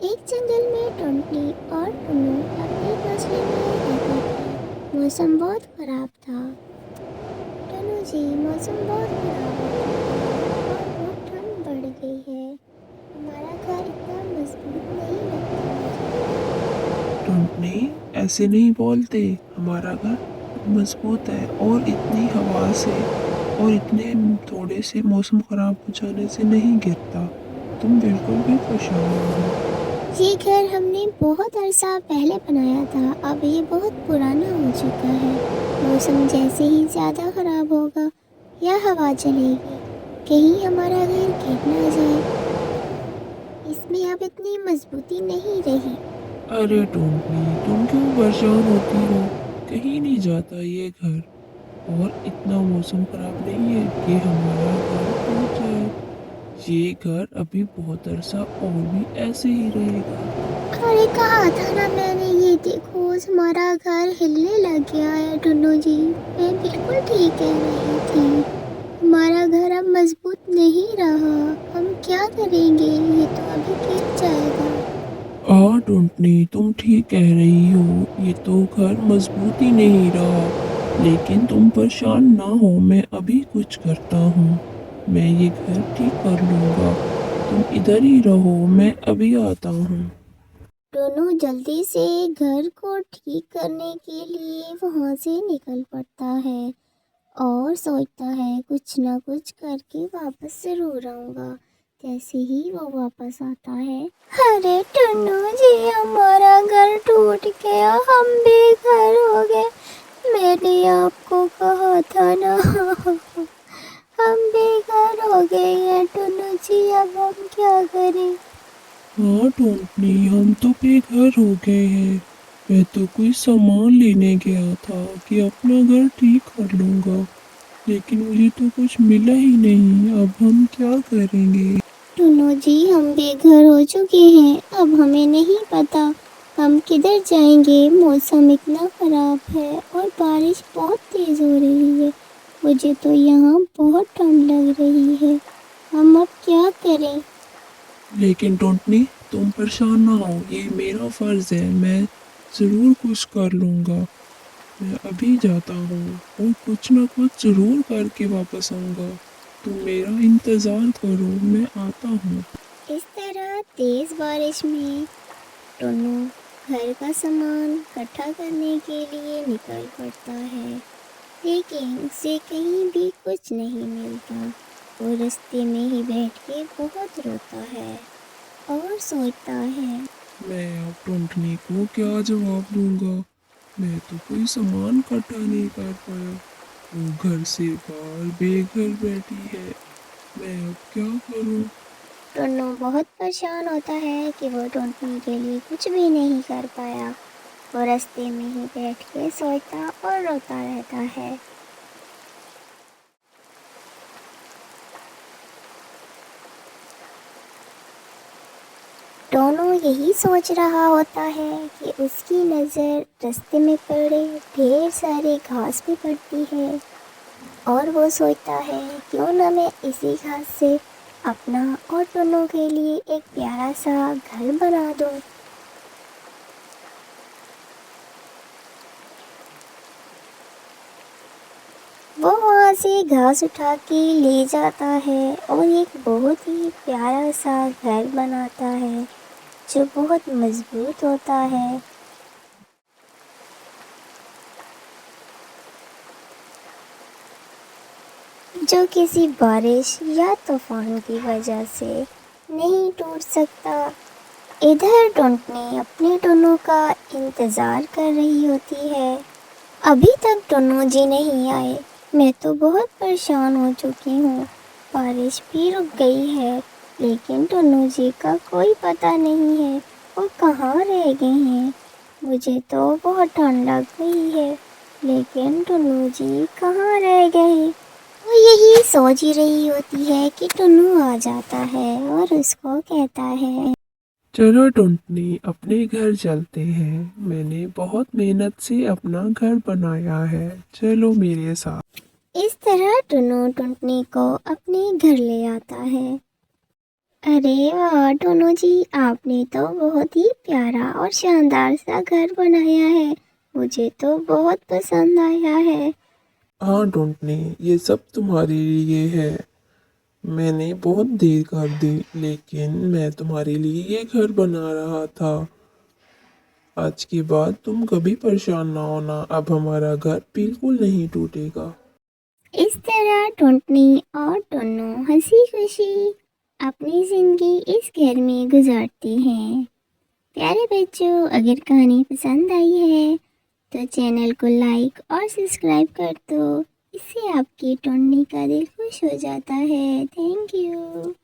एक जंगल में टुनटुनी और टुन्नू अपने घोंसले में रहते थे। मौसम बहुत खराब था। टुन्नू जी, मौसम बहुत खराब हो चुका है और बहुत ठंड बढ़ गई है। हमारा घर इतना मजबूत नहीं लगता मुझे। टुनटुनी, ऐसे नहीं बोलते। हमारा घर मजबूत है और इतनी हवा से और इतने थोड़े से मौसम खराब हो जाने से नहीं गिरता। तुम बिल्कुल भी परेशान ना हो। ये घर हमने बहुत अरसा पहले बनाया था। अब ये बहुत पुराना हो चुका है। मौसम जैसे ही ज़्यादा खराब होगा या हवा चलेगी, कहीं हमारा घर गिर ना जाए। इसमें अब इतनी मजबूती नहीं रही। अरे टुनटुनी, तुम क्यों परेशान होती हो? कहीं नहीं जाता ये घर। और इतना मौसम खराब नहीं है कि हमारा घर टूट जाए। ये घर अभी बहुत अरसा और भी ऐसे ही रहेगा। अरे कहा था ना मैंने, ये देखो हमारा घर हिलने लग गया है। टुन्नू जी, मैं बिल्कुल ठीक कह रही थी। हमारा घर अब मजबूत नहीं रहा। हम क्या करेंगे? ये तो अभी गिर जाएगा। हाँ टुनटुनी, तुम ठीक कह रही हो। ये तो घर मजबूत ही नहीं रहा। लेकिन तुम परेशान ना हो, मैं अभी कुछ करता हूँ। मैं ये घर ठीक कर लूँगा। तुम इधर ही रहो, मैं अभी आता हूँ। टुन्नू जल्दी से घर को ठीक करने के लिए वहाँ से निकल पड़ता है और सोचता है कुछ ना कुछ करके वापस जरूर आऊंगा। जैसे ही वो वापस आता है, अरे टन्नू जी, हमारा घर टूट गया, हम बेघर हो गए। मैंने आपको कहा था ना हम बेघर हो गए हैं। टन्नू जी, अब हम क्या करें? हाँ टोंटनी, हम तो बेघर हो गए हैं। मैं तो कोई सामान लेने गया था कि अपना घर ठीक कर लूँगा, लेकिन मुझे तो कुछ मिला ही नहीं। अब हम क्या करेंगे? टुन्नू जी, हम बेघर हो चुके हैं। अब हमें नहीं पता हम किधर जाएंगे। मौसम इतना खराब है और बारिश बहुत तेज हो रही है। मुझे तो यहाँ बहुत ठंड लग रही है। हम अब क्या करें? लेकिन टोंटनी, तुम परेशान ना हो, ये मेरा फर्ज है। मैं ज़रूर कुछ कर लूँगा। मैं अभी जाता हूँ और कुछ ना कुछ ज़रूर करके वापस आऊँगा। तुम मेरा इंतज़ार करो, मैं आता हूँ। इस तरह तेज बारिश में टुन्नू घर का सामान इकट्ठा करने के लिए निकल पड़ता है, लेकिन उसे कहीं भी कुछ नहीं मिलता। वो रास्ते में ही बैठ के बहुत रोता है और सोचता है, मैं अब टोंटनी को क्या जवाब दूँगा? मैं तो कोई सामान इकट्ठा नहीं कर पाया। वो घर से बाहर बेघर बैठी है। मैं अब क्या करूँ? टुन्नू बहुत परेशान होता है कि वो टुनटुनी के लिए कुछ भी नहीं कर पाया। वो रास्ते में ही बैठ के सोचता और रोता रहता है। टोनू यही सोच रहा होता है कि उसकी नज़र रास्ते में पड़े ढेर सारे घास पे पड़ती है और वो सोचता है क्यों ना मैं इसी घास से अपना और टोनू के लिए एक प्यारा सा घर बना दूँ। वो वहाँ से घास उठा के ले जाता है और एक बहुत ही प्यारा सा घर बनाता है जो बहुत मजबूत होता है। जो किसी बारिश या तूफान की वजह से नहीं टूट सकता। इधर टुनटुनी अपने टुन्नू का इंतज़ार कर रही होती है। अभी तक टुन्नू जी नहीं आए। मैं तो बहुत परेशान हो चुकी हूँ। बारिश भी रुक गई है, लेकिन टुन्नू जी का कोई पता नहीं है। वो कहाँ रह गए हैं? मुझे तो बहुत ठंड लग गई है, लेकिन टुन्नू जी कहाँ रह गए? वो यही सोच ही रही होती है कि टुन्नू आ जाता है और उसको कहता है, चलो टुंटनी, अपने घर चलते हैं। मैंने बहुत मेहनत से अपना घर बनाया है। चलो मेरे साथ। इस तरह टुन्नू टुनटुनी को अपने घर ले आता है। अरे वाह टोनू जी, आपने तो बहुत ही प्यारा और शानदार सा घर बनाया है। मुझे तो बहुत पसंद आया है। हाँ टुनटुनी, ये सब तुम्हारे लिए है। मैंने बहुत देर कर दी, लेकिन मैं तुम्हारे लिए ये घर बना रहा था। आज के बाद तुम कभी परेशान ना होना, अब हमारा घर बिल्कुल नहीं टूटेगा। इस तरह टुनटुनी और टुन्नू हंसी खुशी अपनी जिंदगी इस घर में गुजारते हैं। प्यारे बच्चों, अगर कहानी पसंद आई है तो चैनल को लाइक और सब्सक्राइब कर दो। इससे आपकी टुन्नी का दिल खुश हो जाता है। Thank you.